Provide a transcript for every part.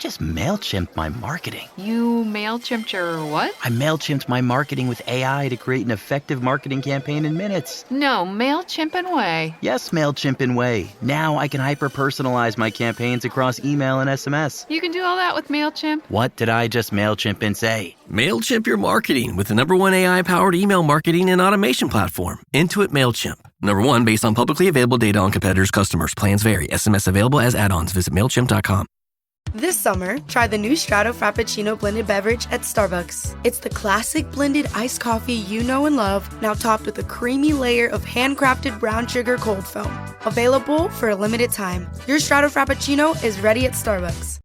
just MailChimped my marketing. You MailChimped your what? I MailChimped my marketing with AI to create an effective marketing campaign in minutes. No, MailChimp and Way. Yes, MailChimp in Way. Now I can hyper-personalize my campaigns across email and SMS. You can do all that with MailChimp? What did I just MailChimp and say? MailChimp your marketing with the #1 AI-powered email marketing and automation platform, Intuit MailChimp. #1 based on publicly available data on competitors' customers. Plans vary. SMS available as add-ons. Visit MailChimp.com. This summer, try the new Strato Frappuccino blended beverage at Starbucks. It's the classic blended iced coffee you know and love, now topped with a creamy layer of handcrafted brown sugar cold foam. Available for a limited time. Your Strato Frappuccino is ready at Starbucks.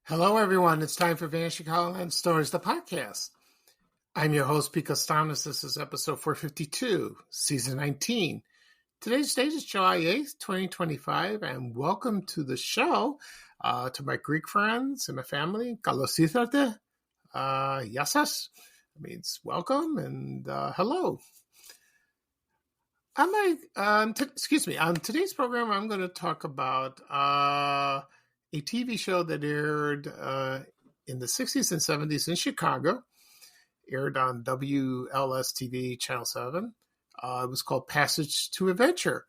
Hello, everyone. It's time for Vanishing Hollow Stories, the podcast. I'm your host, Pete Costanis. This is episode 452, season 19. Today's date is July 8th, 2025, and welcome to the show to my Greek friends and my family. Kalos ήρθατε. Gεια σας. It means welcome and hello. On today's program, I'm going to talk about a TV show that aired in the 60s and 70s in Chicago, aired on WLS-TV Channel 7. It was called Passage to Adventure,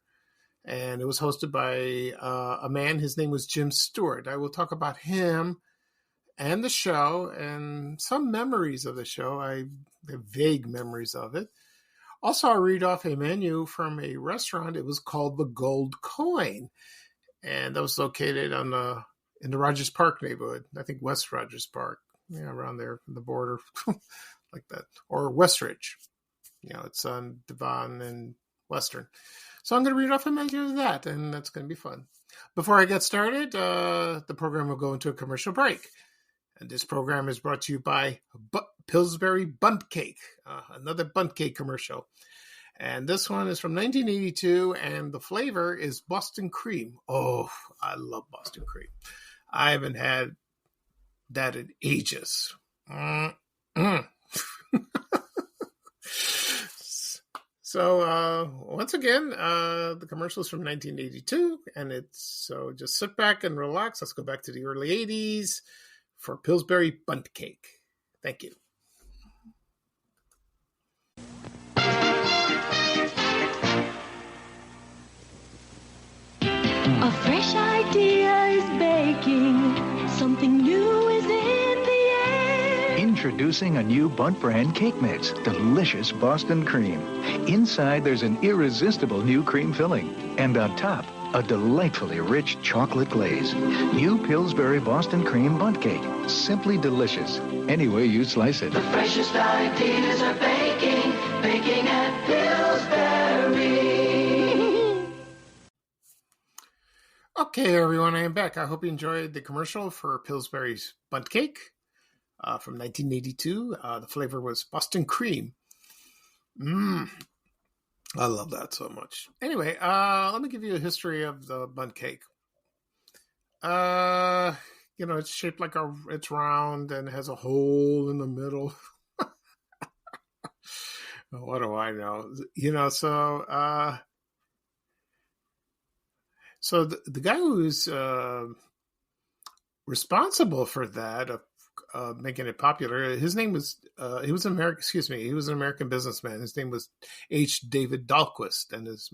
and it was hosted by a man. His name was Jim Stewart. I will talk about him and the show and some memories of the show. I have vague memories of it. Also, I'll read off a menu from a restaurant. It was called The Gold Coin, and that was located in the Rogers Park neighborhood. I think West Rogers Park, around there, on the border, like that. Or Westridge. It's on Devon and Western. So I'm going to read off a menu of that, and that's going to be fun. Before I get started, the program will go into a commercial break. And this program is brought to you by Pillsbury Bundt Cake, another Bundt Cake commercial. And this one is from 1982, and the flavor is Boston cream. Oh, I love Boston cream. I haven't had that in ages. So, once again, the commercial is from 1982, and so just sit back and relax. Let's go back to the early 80s for Pillsbury Bundt Cake. Thank you. A fresh idea is baking. Something new is in the air. Introducing a new Bundt brand cake mix, delicious Boston cream. Inside, there's an irresistible new cream filling. And on top, a delightfully rich chocolate glaze. New Pillsbury Boston cream Bundt cake. Simply delicious, any way you slice it. The freshest ideas are baking. Baking at Pillsbury. Okay, everyone, I am back. I hope you enjoyed the commercial for Pillsbury's Bundt Cake from 1982. The flavor was Boston cream. I love that so much. Anyway, let me give you a history of the Bundt Cake. It's shaped like it's round and has a hole in the middle. What do I know? So the guy who's responsible for that, of making it popular, his name was, he was an American businessman. His name was H. David Dahlquist, and his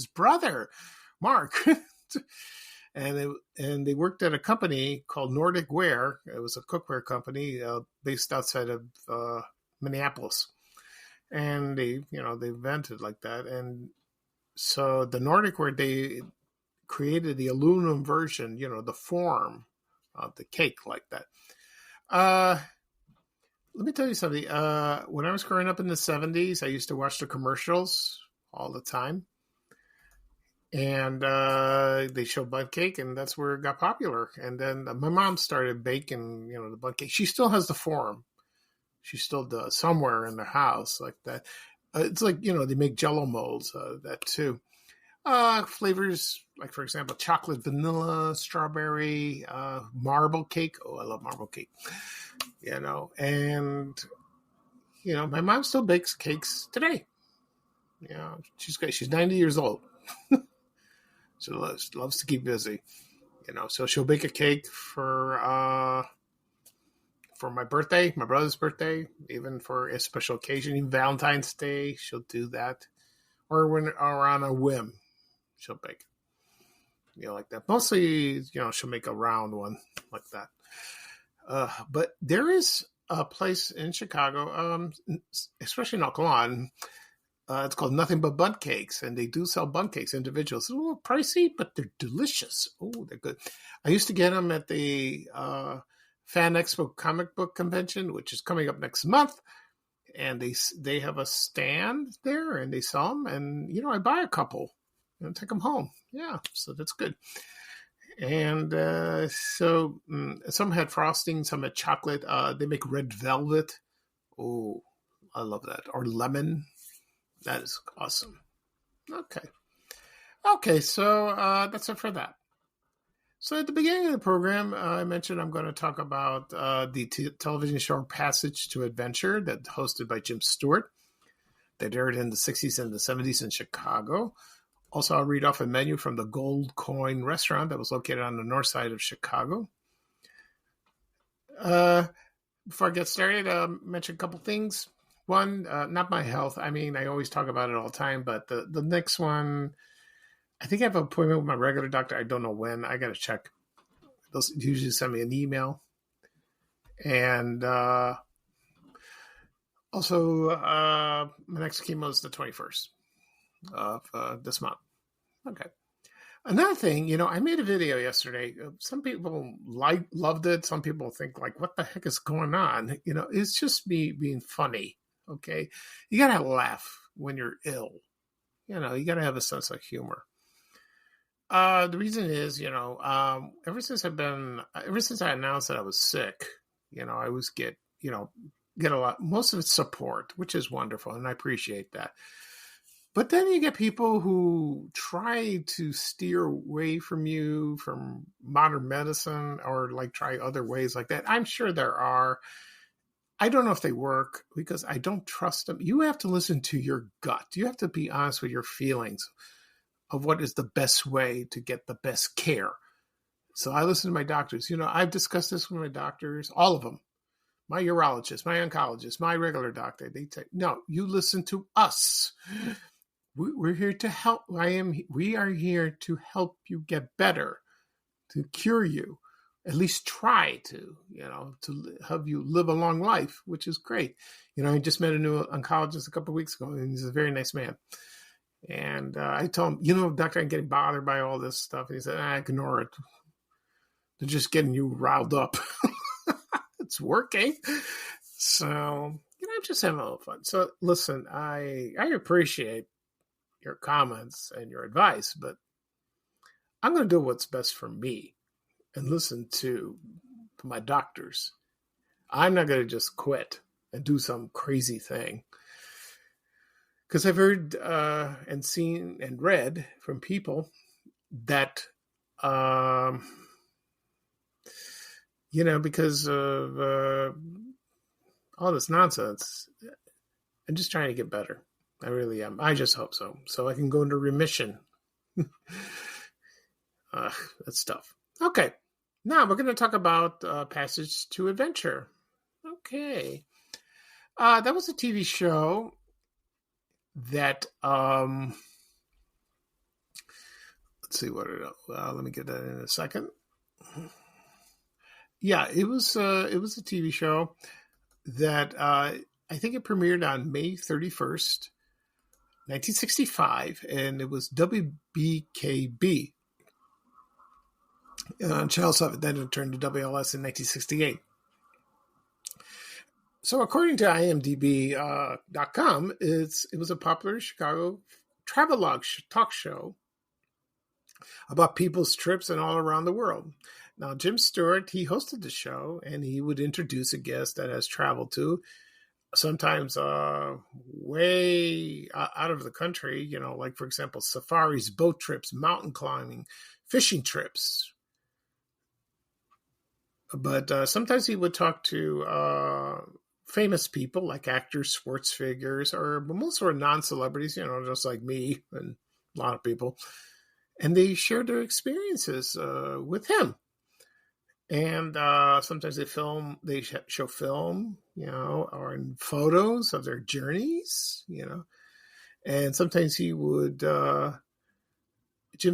brother, Mark. And they worked at a company called Nordic Ware. It was a cookware company based outside of Minneapolis. And they invented like that. And so the Nordic Ware, they created the aluminum version, the form of the cake like that. Let me tell you something. When I was growing up in the 70s, I used to watch the commercials all the time. And they show bundt cake, and that's where it got popular. And then my mom started baking, the bundt cake. She still has the form. She still does somewhere in the house like that. It's like, they make Jell-O molds out of that too. Flavors, like, for example, chocolate, vanilla, strawberry, marble cake. Oh, I love marble cake. And, my mom still bakes cakes today. She's great. She's 90 years old. She loves to keep busy. So she'll bake a cake for my birthday, my brother's birthday, even for a special occasion, even Valentine's Day, she'll do that. Or on a whim, she'll bake. Like that. Mostly, she'll make a round one like that. But there is a place in Chicago, especially in Oakland, it's called Nothing But Bundt Cakes, and they do sell bundt cakes individuals. It's a little pricey, but they're delicious. Oh, they're good. I used to get them at the Fan Expo comic book convention, which is coming up next month, and they have a stand there, and they sell them, and I buy a couple and take them home. Yeah, so that's good. And so some had frosting, some had chocolate. They make red velvet. Oh, I love that. Or lemon. That is awesome. Okay, so that's it for that. So at the beginning of the program, I mentioned I'm going to talk about the television show Passage to Adventure that hosted by Jim Stewart that aired in the 60s and the 70s in Chicago. Also, I'll read off a menu from the Gold Coin restaurant that was located on the north side of Chicago. Before I get started, mention a couple things. One, not my health. I mean, I always talk about it all the time, but the next one, I think I have an appointment with my regular doctor. I don't know when. I got to check. They'll usually send me an email. And also, my next chemo is the 21st of this month. Okay. Another thing, I made a video yesterday. Some people loved it. Some people think like, what the heck is going on? It's just me being funny. Okay. You got to laugh when you're ill. You got to have a sense of humor. The reason is, ever since I announced that I was sick, I always get a lot, most of it's support, which is wonderful. And I appreciate that. But then you get people who try to steer away from you from modern medicine or like try other ways like that. I'm sure there are. I don't know if they work because I don't trust them. You have to listen to your gut. You have to be honest with your feelings of what is the best way to get the best care. So I listen to my doctors. I've discussed this with my doctors, all of them, my urologist, my oncologist, my regular doctor. They say, no, you listen to us. We're here to help. We are here to help you get better, to cure you, at least try to have you live a long life, which is great. I just met a new oncologist a couple of weeks ago, and he's a very nice man. And I told him, doctor, I'm getting bothered by all this stuff. And he said, ignore it. They're just getting you riled up. It's working. So, I'm just having a little fun. So listen, I appreciate your comments and your advice, but I'm going to do what's best for me and listen to my doctors. I'm not going to just quit and do some crazy thing. Because I've heard and seen and read from people that, because of all this nonsense, I'm just trying to get better. I really am. I just hope so. So I can go into remission. That's tough. Okay. Now we're going to talk about Passage to Adventure. Okay. That was a TV show that, let's see what it, let me get that in a second. Yeah, it was a TV show that, I think it premiered on May 31st, 1965, and it was WBKB. Channel 7, then it turned to WLS in 1968. So according to IMDb.com, it was a popular Chicago travelogue talk show about people's trips and all around the world. Now, Jim Stewart, he hosted the show, and he would introduce a guest that has traveled to, sometimes way out of the country, like, for example, safaris, boat trips, mountain climbing, fishing trips. But sometimes he would talk to famous people like actors, sports figures, but most were non-celebrities, just like me and a lot of people. And they shared their experiences with him. And sometimes they show film, or in photos of their journeys, And sometimes Jim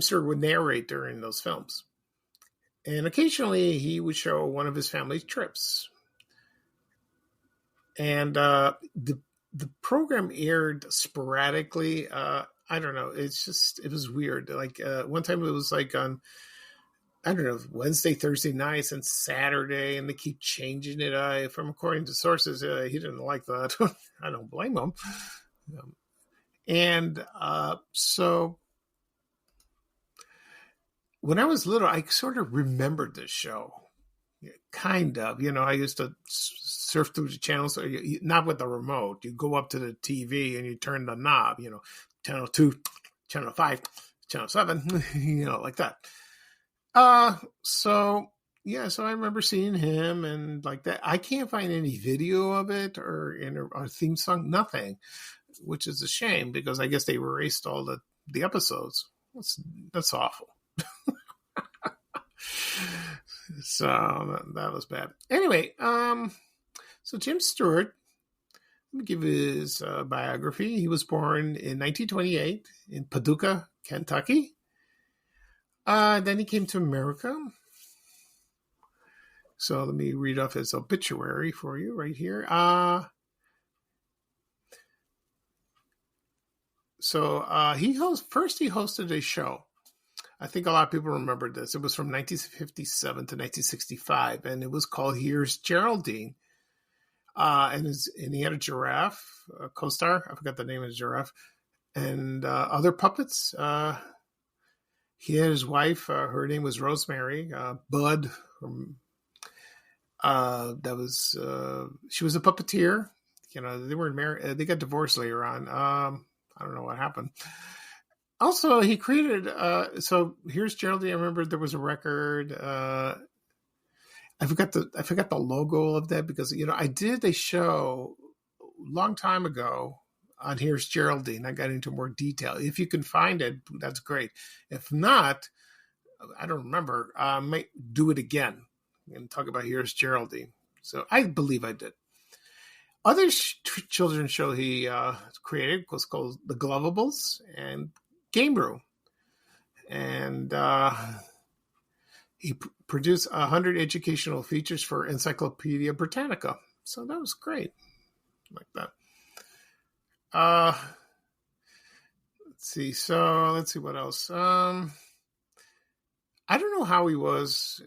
Stewart would narrate during those films. And occasionally he would show one of his family's trips. And the program aired sporadically. I don't know. It was weird. Like one time it was like on, I don't know, Wednesday, Thursday nights and Saturday, and they keep changing it. From according to sources, he didn't like that. I don't blame him. So when I was little, I sort of remembered this show. Kind of. I used to surf through the channels, not with the remote. You go up to the TV and you turn the knob, channel 2, channel 5, channel 7, like that. So I remember seeing him and like that. I can't find any video of it or in a theme song, nothing, which is a shame because I guess they erased all the episodes. That's awful. So that was bad. Anyway, so Jim Stewart, let me give his biography. He was born in 1928 in Paducah, Kentucky. Then he came to America. So let me read off his obituary for you right here. He hosted a show. I think a lot of people remember this. It was from 1957 to 1965, and it was called Here's Geraldine. And he had a giraffe, a co-star. I forgot the name of the giraffe. And other puppets. He had his wife. Her name was Rosemary. Bud. She was a puppeteer. They weren't married. They got divorced later on. I don't know what happened. Also, he created. So here's Geraldine. I remember there was a record. I forgot the logo of that because I did a show a long time ago on Here's Geraldine. I got into more detail. If you can find it, that's great. If not, I don't remember. I might do it again and talk about Here's Geraldine. So I believe I did. Other children's show he created was called The Glovables and Game Room. And he produced 100 educational features for Encyclopedia Britannica. So that was great. Like that. Let's see what else. I don't know how he was,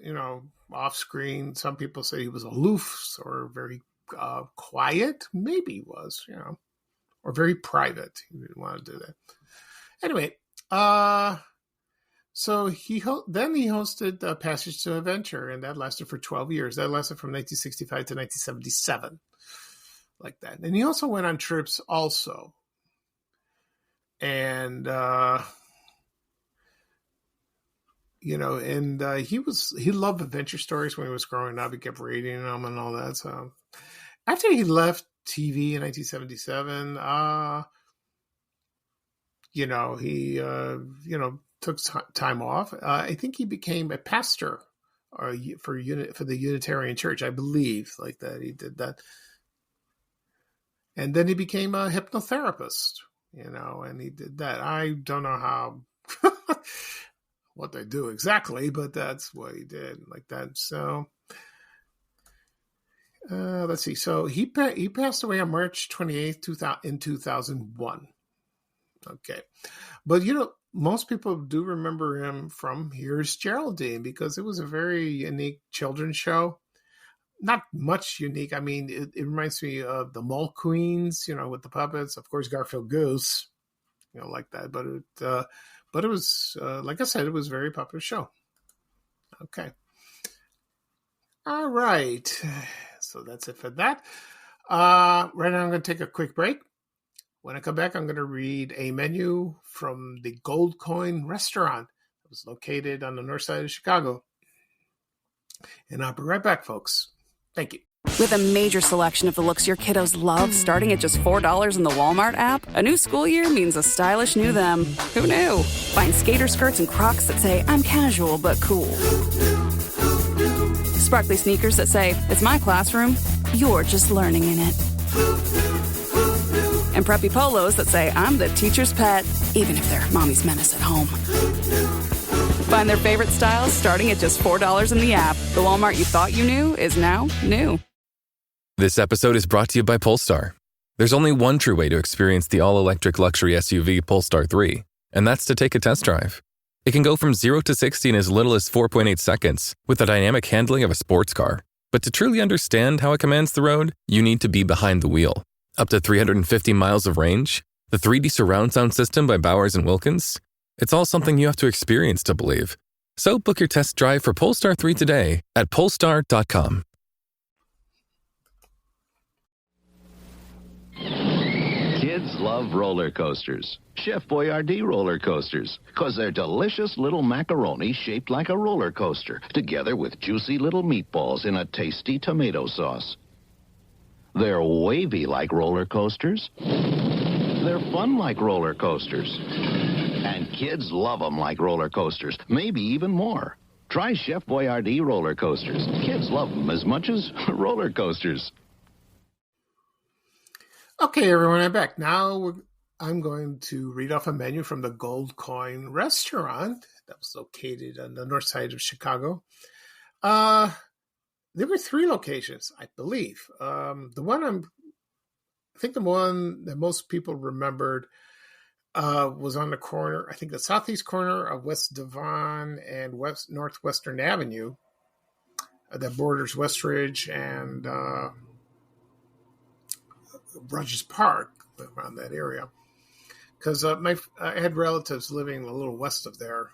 off screen. Some people say he was aloof or very quiet. Maybe he was, or very private. He didn't want to do that. Anyway, so he hosted Passage to Adventure, and that lasted for 12 years. That lasted from 1965 to 1977, like that. And he also went on trips also. And, he loved adventure stories when he was growing up. He kept reading them and all that. So after he left TV in 1977, he took time off. I think he became a pastor for the Unitarian Church, I believe, like that. He did that. And then he became a hypnotherapist, and he did that. I don't know how, what they do exactly, but that's what he did, like that. So, let's see. So he passed away on March 28th, in 2001. Okay. But, most people do remember him from Here's Geraldine because it was a very unique children's show. Not much unique. I mean, it reminds me of the Mole Queens, with the puppets. Of course, Garfield Goose, like that. But it was, like I said, it was a very popular show. Okay. All right. So that's it for that. Right now I'm going to take a quick break. When I come back, I'm going to read a menu from the Gold Coin restaurant. It was located on the north side of Chicago. And I'll be right back, folks. Thank you. With a major selection of the looks your kiddos love starting at just $4 in the Walmart app, a new school year means a stylish new them. Who knew? Find skater skirts and Crocs that say, I'm casual but cool. Sparkly sneakers that say, it's my classroom, you're just learning in it. And preppy polos that say, I'm the teacher's pet, even if they're mommy's menace at home. Find their favorite styles starting at just $4 in the app. The Walmart you thought you knew is now new. This episode is brought to you by Polestar. There's only one true way to experience the all-electric luxury SUV Polestar 3, and that's to take a test drive. It can go from 0 to 60 in as little as 4.8 seconds with the dynamic handling of a sports car. But to truly understand how it commands the road, you need to be behind the wheel. Up to 350 miles of range, the 3D surround sound system by Bowers & Wilkins. It's all something you have to experience to believe. So book your test drive for Polestar 3 today at Polestar.com. Kids love roller coasters. Chef Boyardee roller coasters, because they're delicious little macaroni shaped like a roller coaster, together with juicy little meatballs in a tasty tomato sauce. They're wavy like roller coasters. They're fun like roller coasters. And kids love them like roller coasters, maybe even more. Try Chef Boyardee roller coasters. Kids love them as much as roller coasters. Okay, everyone, I'm back. Now I'm going to read off a menu from the Gold Coin restaurant that was located on the north side of Chicago. There were 3 locations, I believe. I think the one that most people remembered was on the corner, I think the southeast corner of West Devon and Northwestern Avenue that borders Westridge and Rogers Park, around that area. Because I had relatives living a little west of there.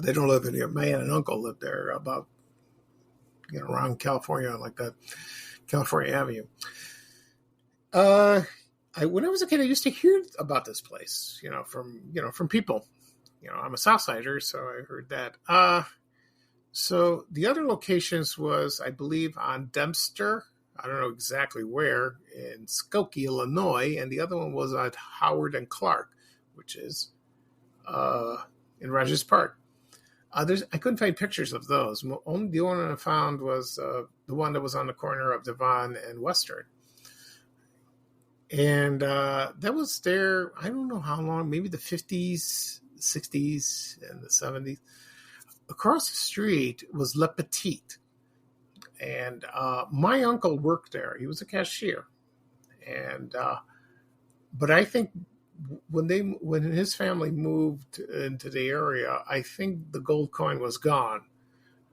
They don't live in here. My aunt and uncle lived there about, around California, like that, California Avenue. When I was a kid, I used to hear about this place, from people. I'm a Southsider, so I heard that. So the other locations was, I believe, on Dempster. I don't know exactly where, in Skokie, Illinois, and the other one was at Howard and Clark, which is in Rogers Park. I couldn't find pictures of those. The only one I found was the one that was on the corner of Devon and Western. And that was there, I don't know how long, maybe the 50s, 60s, and the 70s. Across the street was Le Petit. And my uncle worked there. He was a cashier. And but I think when his family moved into the area, I think the Gold Coin was gone.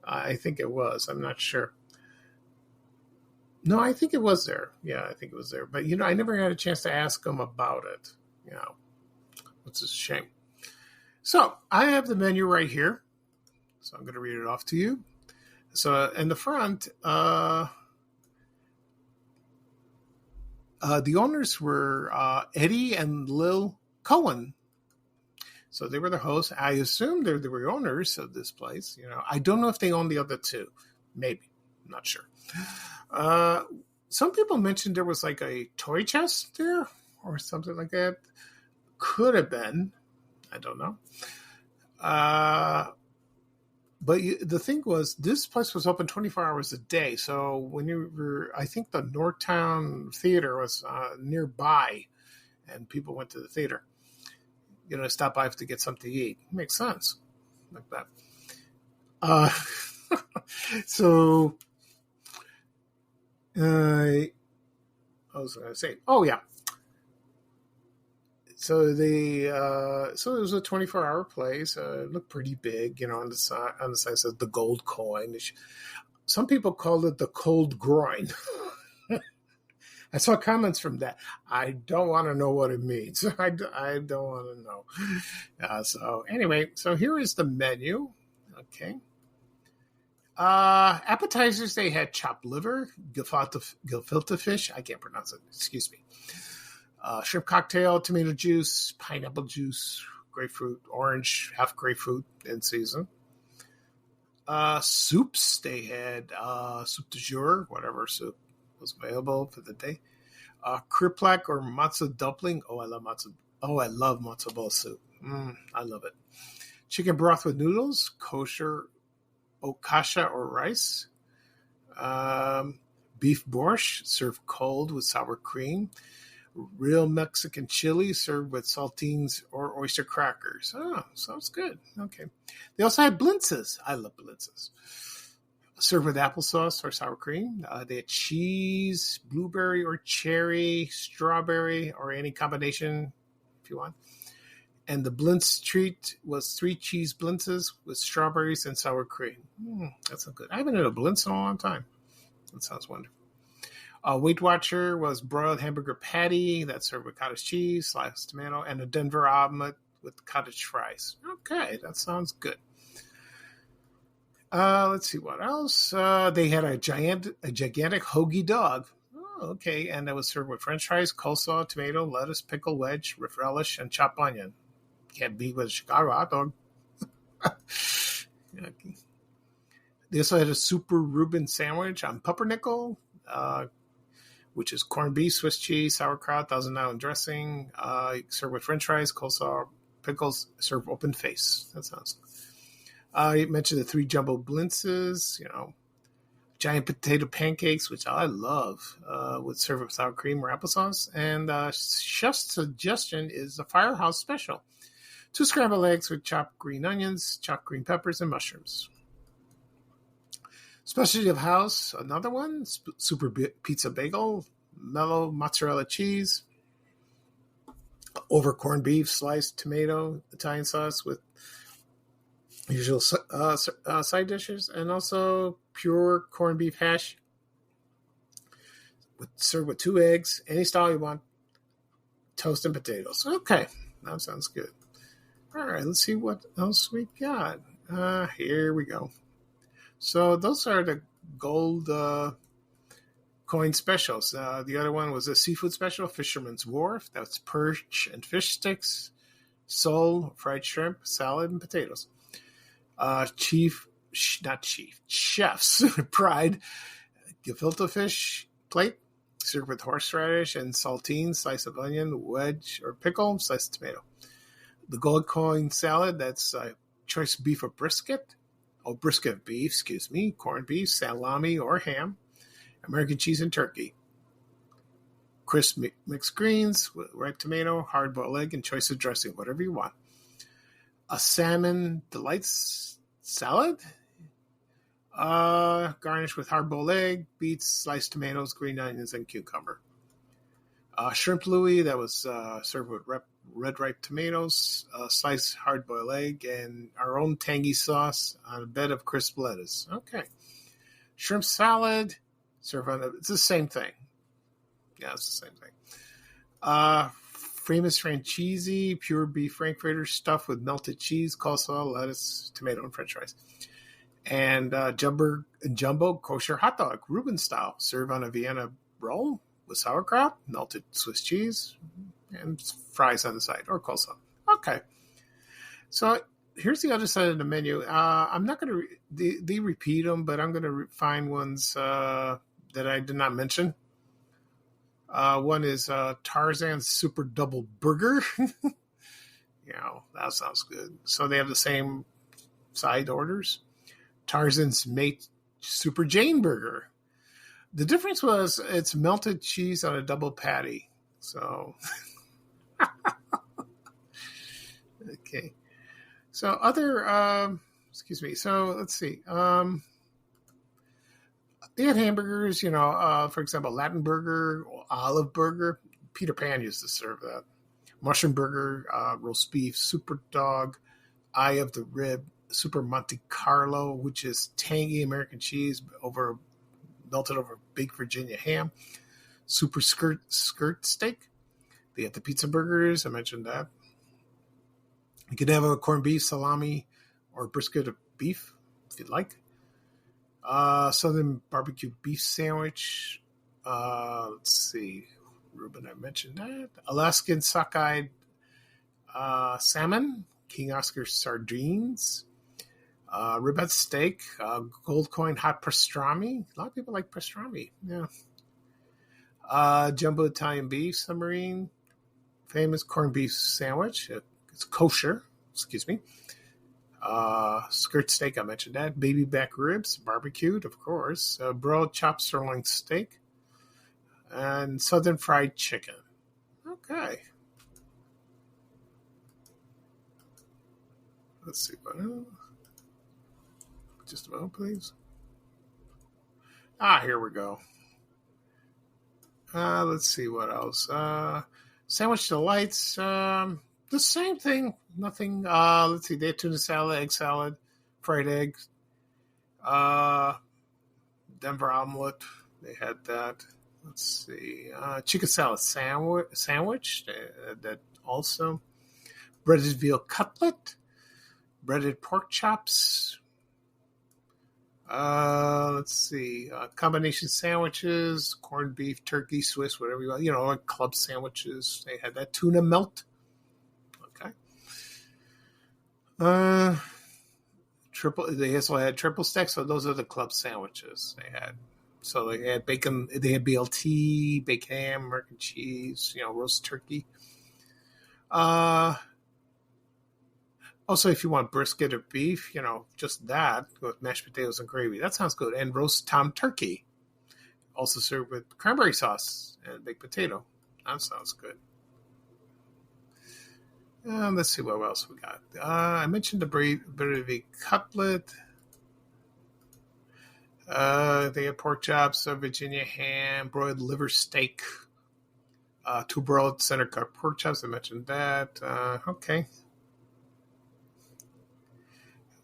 I think it was. I'm not sure. No, I think it was there. Yeah, I think it was there. But, I never had a chance to ask him about it. It's a shame. So I have the menu right here. So I'm going to read it off to you. So in the front, the owners were Eddie and Lil Cohen. So they were the hosts. I assume they were owners of this place. I don't know if they own the other 2. Maybe. I'm not sure. Some people mentioned there was like a toy chest there or something like that. Could have been. I don't know. But the thing was, this place was open 24 hours a day. So when I think the Northtown Theater was nearby, and people went to the theater, stop by to get something to eat. Makes sense, like that. So I was going to say, oh yeah. So so it was a 24-hour place. It looked pretty big, on the size of the Gold Coin. Some people called it the Cold Groin. I saw comments from that. I don't want to know what it means. I don't want to know. So anyway, so here is the menu. Okay. Appetizers, they had chopped liver, gefilte fish. I can't pronounce it. Excuse me. Shrimp cocktail, tomato juice, pineapple juice, grapefruit, orange, half grapefruit in season. Soups, they had soup du jour, whatever soup was available for the day. Kriplak or matzo dumpling. Oh, I love matzo. Oh, I love matzo ball soup. I love it. Chicken broth with noodles, kosher, okasha or rice. Beef borscht served cold with sour cream. Real Mexican chili served with saltines or oyster crackers. Oh, sounds good. Okay. They also had blintzes. I love blintzes. Served with applesauce or sour cream. They had cheese, blueberry or cherry, strawberry, or any combination if you want. And the blintz treat was 3 cheese blintzes with strawberries and sour cream. That sounds good. I haven't had a blintz in a long time. That sounds wonderful. Weight Watcher was broiled hamburger patty that's served with cottage cheese, sliced tomato, and a Denver omelet with cottage fries. Okay, that sounds good. Let's see what else. They had a gigantic hoagie dog. Oh, okay, and that was served with French fries, coleslaw, tomato, lettuce, pickle, wedge, relish, and chopped onion. Can't beat with a Chicago hot dog. Okay. They also had a super Reuben sandwich on pumpernickel, which is corned beef, Swiss cheese, sauerkraut, Thousand Island dressing, served with French fries, coleslaw, pickles, served open face. That sounds good. You mentioned the 3 jumbo blintzes, giant potato pancakes, which I love, with served with sour cream or applesauce. And chef's suggestion is the Firehouse Special. 2 scrambled eggs with chopped green onions, chopped green peppers, and mushrooms. Specialty of house, another one, super pizza bagel, mellow mozzarella cheese, over corned beef, sliced tomato, Italian sauce with usual side dishes, and also pure corned beef hash, served with 2 eggs, any style you want, toast and potatoes. Okay, that sounds good. All right, let's see what else we got. Here we go. So those are the gold coin specials. The other one was a seafood special, Fisherman's Wharf. That's perch and fish sticks, sole, fried shrimp, salad, and potatoes. Chef's Pride, gefilte fish plate, served with horseradish and saltines, slice of onion, wedge or pickle, slice of tomato. The gold coin salad, that's choice beef or brisket. Brisket beef, corned beef, salami or ham, American cheese and turkey. Crisp mixed greens, ripe tomato, hard-boiled egg, and choice of dressing, whatever you want. A salmon delights salad, garnished with hard-boiled egg, beets, sliced tomatoes, green onions, and cucumber. Shrimp Louis, that was served with red ripe tomatoes, sliced hard-boiled egg, and our own tangy sauce on a bed of crisp lettuce. Okay. Shrimp salad, served on it's the same thing. Yeah, it's the same thing. Famous Francesi, pure beef frankfurter stuffed with melted cheese, coleslaw, lettuce, tomato, and French fries. And jumbo kosher hot dog, Reuben style, served on a Vienna roll with sauerkraut, melted Swiss cheese, and fries on the side, or coleslaw. Okay. So here's the other side of the menu. I'm not going to they repeat them, but I'm going to find ones that I did not mention. One is Tarzan's Super Double Burger. That sounds good. So they have the same side orders. Tarzan's Mate Super Jane Burger. The difference was it's melted cheese on a double patty. So, okay. So other, So let's see. They had hamburgers, for example, Latin burger, olive burger. Peter Pan used to serve that. Mushroom burger, roast beef, super dog, eye of the rib, super Monte Carlo, which is tangy American cheese melted over big Virginia ham. super skirt steak. They have the pizza burgers. I mentioned that. You can have a corned beef, salami, or brisket of beef if you'd like. Southern barbecue beef sandwich. Let's see. Ruben, I mentioned that. Alaskan sockeye salmon. King Oscar sardines. Ribeye steak. Gold coin hot pastrami. A lot of people like pastrami. Yeah. Jumbo Italian beef submarine. Famous corned beef sandwich. It's kosher. Excuse me. Skirt steak, I mentioned that. Baby back ribs, barbecued, of course. Broiled chopped sirloin steak. And southern fried chicken. Okay. Let's see what else. Just a moment, please. Here we go. Let's see what else. Sandwich delights. The same thing. Nothing. Let's see. They had tuna salad, egg salad, fried eggs. Denver omelet. They had that. Let's see. Chicken salad sandwich. That also. Breaded veal cutlet. Breaded pork chops. Let's see. Combination sandwiches, corned beef, turkey, Swiss, whatever you want. You know, like club sandwiches. They had that. Tuna melt. Okay. They also had triple stack. So those are the club sandwiches they had. So they had bacon. They had BLT, bacon ham, American cheese. You know, roast turkey. Also, if you want brisket or beef, you know, just that with mashed potatoes and gravy. That sounds good. And roast tom turkey. Also served with cranberry sauce and baked potato. That sounds good. Let's see what else we got. I mentioned the breaded cutlet. They had pork chops, Virginia ham, broiled liver steak, 2 broiled center cut pork chops. I mentioned that. Okay.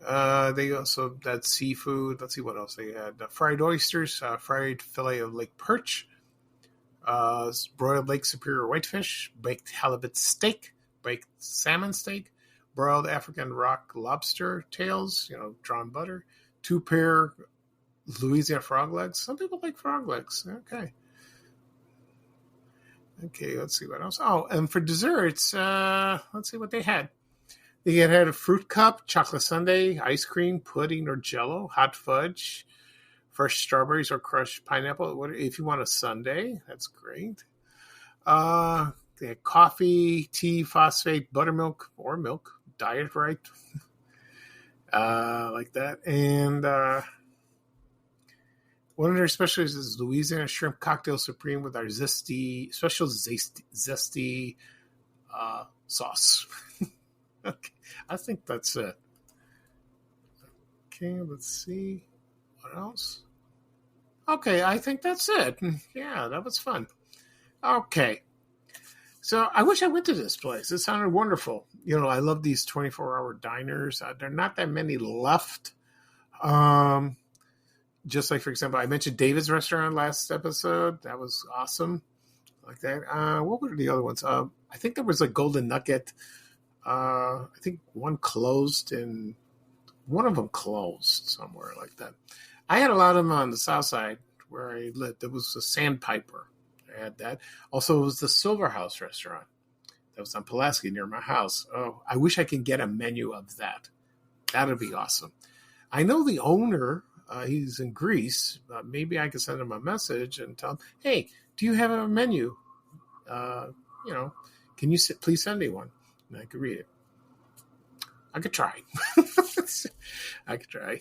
They also had seafood. Let's see what else they had. Fried oysters, fried fillet of lake perch, broiled Lake Superior whitefish, baked halibut steak, baked salmon steak, broiled African rock lobster tails, you know, drawn butter, 2 pair Louisiana frog legs. Some people like frog legs. Okay. Okay, let's see what else. Oh, and for desserts, let's see what they had. They had a fruit cup, chocolate sundae, ice cream, pudding or jello, hot fudge, fresh strawberries or crushed pineapple. If you want a sundae, that's great. They had coffee, tea, phosphate, buttermilk or milk, diet right, like that. And one of their specialties is Louisiana shrimp cocktail supreme with our zesty sauce. Okay, I think that's it. Okay, let's see. What else? Okay, I think that's it. Yeah, that was fun. Okay. So I wish I went to this place. It sounded wonderful. You know, I love these 24-hour diners. There are not that many left. Just like, for example, I mentioned David's Restaurant last episode. That was awesome. Like that. What were the other ones? I think there was a Golden Nugget. I think one closed and one of them closed somewhere like that. I had a lot of them on the south side where I lived. There was a Sandpiper. I had that. Also, it was the Silver House restaurant that was on Pulaski near my house. Oh, I wish I could get a menu of that. That would be awesome. I know the owner. He's in Greece. Maybe I could send him a message and tell him, hey, do you have a menu? You know, can you please send me one? And I could read it. I could try. I could try.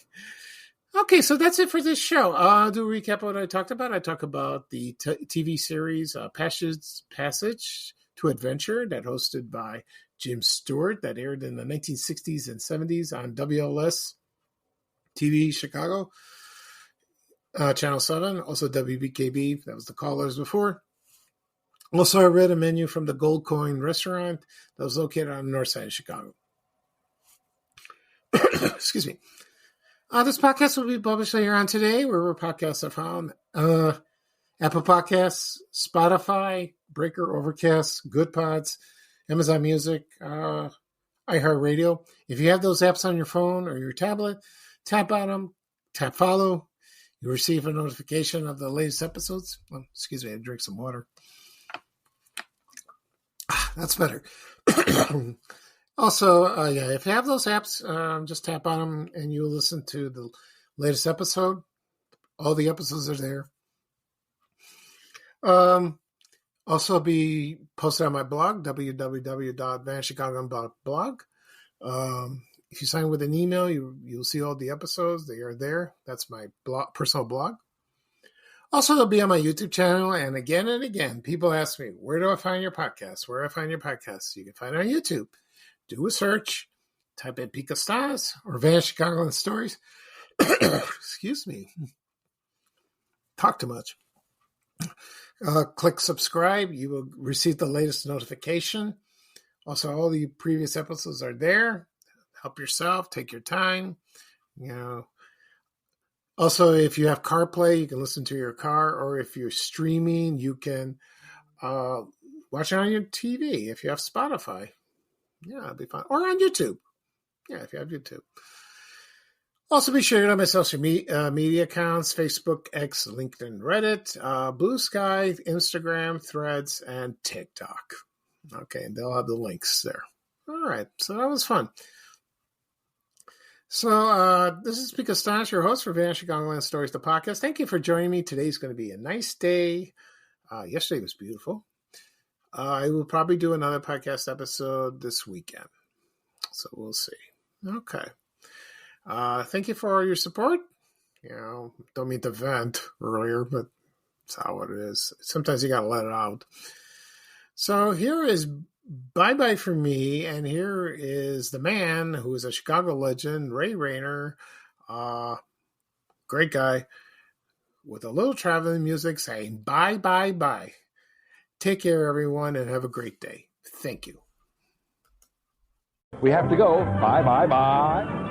Okay, so that's it for this show. I'll do a recap of what I talked about. I talked about the TV series Passage to Adventure that hosted by Jim Stewart that aired in the 1960s and 70s on WLS TV Chicago, Channel 7, also WBKB. That was the callers before. Also, I read a menu from the Gold Coin restaurant that was located on the north side of Chicago. Excuse me. This podcast will be published later on today, wherever podcasts are found. Apple Podcasts, Spotify, Breaker, Overcast, Good Pods, Amazon Music, iHeartRadio. If you have those apps on your phone or your tablet, tap on them, tap follow. You receive a notification of the latest episodes. Well, excuse me, I drink some water. That's better. Also, if you have those apps, just tap on them and you'll listen to the latest episode. All the episodes are there. Also be posted on my blog, www.vanishingchicago.blog. If you sign with an email, you'll see all the episodes. They are there. That's my personal blog. Also, it'll be on my YouTube channel. And again, people ask me, where do I find your podcast? Where do I find your podcast? You can find it on YouTube. Do a search. Type in Pika Stars or Vanishing Chicagoland Stories. Excuse me. Talk too much. Click subscribe. You will receive the latest notification. Also, all the previous episodes are there. Help yourself. Take your time. Also, if you have CarPlay, you can listen to your car, or if you're streaming, you can watch it on your TV. If you have Spotify, it'd be fun. Or on YouTube. If you have YouTube. Also, be sure to get on my social media accounts: Facebook, X, LinkedIn, Reddit, Blue Sky, Instagram, Threads, and TikTok. Okay, and they'll have the links there. All right, so that was fun. So this is Pika Stanish, your host for Vanishing Chicagoland Stories, the podcast. Thank you for joining me. Today's going to be a nice day. Yesterday was beautiful. I will probably do another podcast episode this weekend. So we'll see. Okay. Thank you for all your support. Don't mean to vent earlier, but it's how it is. Sometimes you got to let it out. So here is bye-bye for me, and here is the man who is a Chicago legend, Ray Rayner. Great guy with a little traveling music saying bye, bye, bye. Take care, everyone, and have a great day. Thank you. We have to go. Bye, bye, bye.